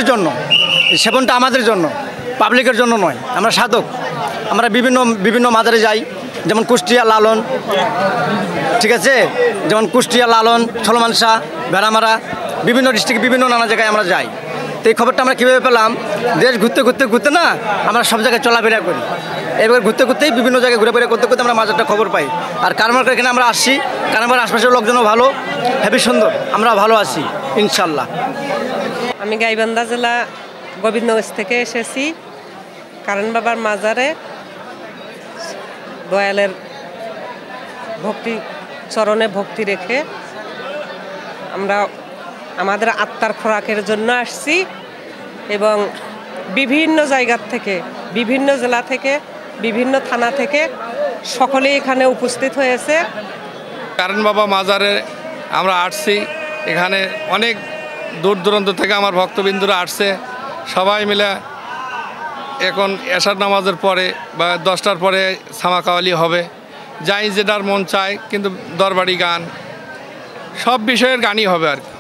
আমাদের জন্য, সেবনটা আমাদের জন্য, পাবলিকের জন্য নয়। আমরা সাধক, আমরা বিভিন্ন মাজারে যাই, যেমন কুষ্টিয়া লালন, ঠিক আছে, যেমন কুষ্টিয়া লালন, সলমান শাহ, ভেড়ামারা, বিভিন্ন ডিস্ট্রিক্টে বিভিন্ন নানা জায়গায় আমরা যাই। তো এই খবরটা আমরা কীভাবে পেলাম? দেশ ঘুরতে না আমরা সব জায়গায় চলাফেরা করি, এবার ঘুরতেই বিভিন্ন জায়গায় ঘুরে করতে আমরা মাজারটা খবর পাই। আর কারমার্কার এখানে আমরা আসছি, কারমার আশপাশের লোকজনও ভালো, হেবি সুন্দর, আমরা ভালো আছি ইনশাল্লাহ। আমি গাইবান্ধা জেলা গোবিন্দগঞ্জ থেকে এসেছি কারণ বাবার মাজারে দয়ালের চরণে ভক্তি রেখে আমরা আমাদের আত্মার খোরাকের জন্য আসছি এবং বিভিন্ন জায়গার থেকে, বিভিন্ন জেলা থেকে, বিভিন্ন থানা থেকে সকলেই এখানে উপস্থিত হয়েছে। কারণ বাবা মাজারে আমরা আসছি, এখানে অনেক দূর দূরান্ত থেকে আমার ভক্তবিন্দুরা আসছে, সবাই মিলে এখন এশার নামাজের পরে বা 10টার পরে সামাকাওয়ালি হবে, যাই যেটার মন চায়, কিন্তু দরবারি গান সব বিষয়ের গানই হবে আর কি।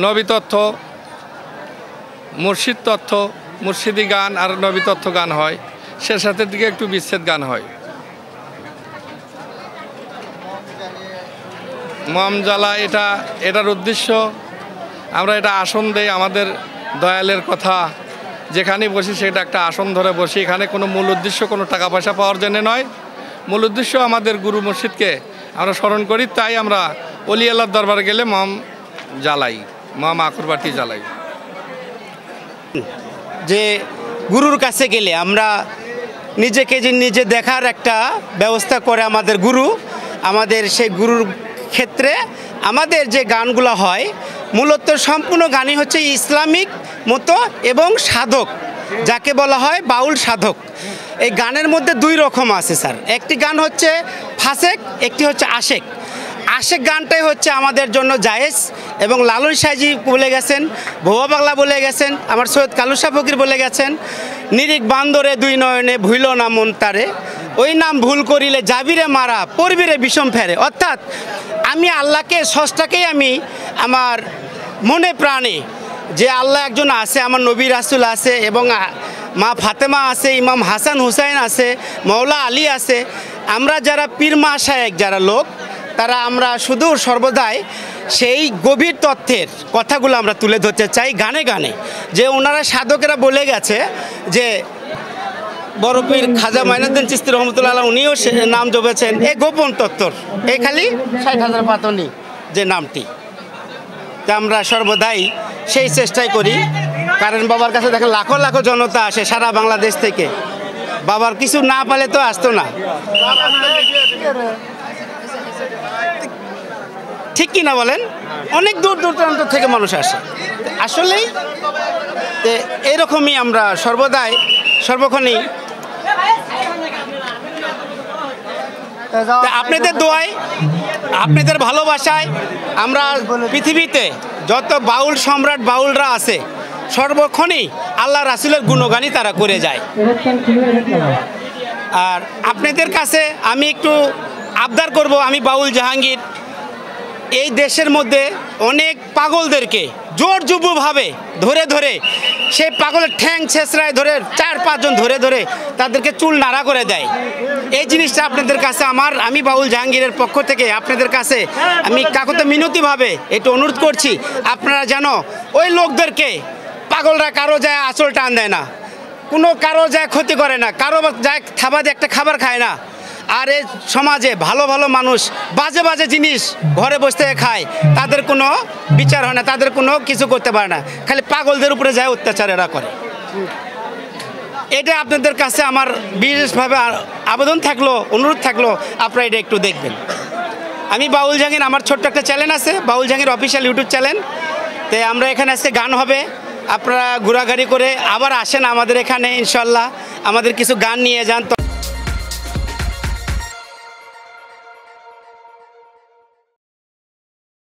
নবী তথ্য, মুর্শিদ তথ্য, মুর্শিদি গান আর নবী তথ্য গান হয়, সে সাথে দিকে একটু বিচ্ছেদ গান হয়। মমজালা এটার উদ্দেশ্য, আমরা এটা আসন দেই, আমাদের দয়ালের কথা যেখানে বসি সেটা একটা আসন ধরে বসি। এখানে কোনো মূল উদ্দেশ্য কোনো টাকা পয়সা পাওয়ার জন্য নয়, মূল উদ্দেশ্য আমাদের গুরু মুর্শিদকে আমরা স্মরণ করি। তাই আমরা অলি আল্লাহর দরবারে গেলে মম জ্বালাই, মম আকরবাতি জ্বালাই। যে গুরুর কাছে গেলে আমরা নিজেকে নিজে দেখার একটা ব্যবস্থা করে আমাদের গুরু। আমাদের সেই গুরুর ক্ষেত্রে আমাদের যে গানগুলো হয় মূলত সম্পূর্ণ গানই হচ্ছে ইসলামিক মতো এবং সাধক, যাকে বলা হয় বাউল সাধক। এই গানের মধ্যে দুই রকম আছে স্যার, একটি গান হচ্ছে ফাসেক, একটি হচ্ছে আশেক। আশেক গানটাই হচ্ছে আমাদের জন্য জায়েজ, এবং লালন সাইজি বলে গেছেন, ভুয়া বাংলা বলে গেছেন, আমার সৈয়দ কালুসা ফকির বলে গেছেন, নিরিক বান্দরে দুই নয়নে ভুইল না মন তারে, ওই নাম ভুল করিলে যাবিরে মারা পড়বিরে বিষম ফেরে। অর্থাৎ আমি আল্লাহকে, স্রষ্টাকেই আমি আমার মনে প্রাণে, যে আল্লাহ একজন আছে, আমার নবী রাসূল আছে, এবং মা ফাতেমা আছে, ইমাম হাসান হুসাইন আছে, মৌলা আলী আছে, আমরা যারা পীর মা শায়েখ যারা লোক, তারা আমরা শুধু সর্বদাই সেই গভীর তথ্যের কথাগুলো আমরা তুলে ধরতে চাই গানে গানে। যে ওনারা সাধকেরা বলে গেছে যে বড় পীর খাজা মাইনুদ্দিন চিশতি রহমতুল্লাহ আলাইহি উনিও নাম জপেছেন এই গোপন তত্ত্বর, এই খালি 60,000 পাতনি যে নামটি। তা আমরা সর্বদাই সেই চেষ্টাই করি। কারণ বাবার কাছে দেখেন লাখো লাখো জনতা আসে সারা বাংলাদেশ থেকে, বাবার কিছু না পালে তো আসতো না, ঠিক কি না বলেন? অনেক দূর দূরান্ত থেকে মানুষ আসে। আসলেই এরকমই আমরা সর্বদাই সর্বক্ষণই আপনাদের দোয়ায়, আপনাদের ভালোবাসায় আমরা পৃথিবীতে যত বাউল সম্রাট বাউলরা আছে সর্বক্ষণই আল্লাহ রাসূলের গুণগানই তারা করে যায়। আর আপনাদের কাছে আমি একটু আবদার করব, আমি বাউল জাহাঙ্গীর এই দেশের মধ্যে অনেক পাগলদেরকে জোর যুবভাবে ধরে ধরে সেই পাগলের ঠ্যাং ছেঁচড়ায় ধরে 4-5 জন ধরে ধরে তাদেরকে চুল নাড়া করে দেয়। এই জিনিসটা আপনাদের কাছে আমি বাউল জাহাঙ্গীরের পক্ষ থেকে আপনাদের কাছে আমি কাকুতে মিনতিভাবে একটু অনুরোধ করছি, আপনারা যেন ওই লোকদেরকে, পাগলরা কারো যায় আঁচল টান দেয় না, কোনো কারো যায় ক্ষতি করে না, কারো যায় থাবা দিয়ে একটা খাবার খায় না। আর এই সমাজে ভালো ভালো মানুষ বাজে বাজে জিনিস ঘরে বসে খায়, তাদের কোনো বিচার হয় না, তাদের কোনো কিছু করতে পারে না, খালি পাগলদের উপরে যায় অত্যাচার এরা করে। এটা আপনাদের কাছে আমার বিশেষভাবে আবেদন থাকলো, অনুরোধ থাকলো, আপনারা এটা একটু দেখবেন। আমি বাউল জাহাঙ্গীর, আমার ছোট্ট একটা চ্যানেল আছে বাউল জাহাঙ্গীর অফিসিয়াল ইউটিউব চ্যানেল। তো আমরা এখানে আজকে গান হবে, আপনারা ঘোরাঘুরি করে আবার আসেন আমাদের এখানে, ইনশাল্লাহ আমাদের কিছু গান নিয়ে যান।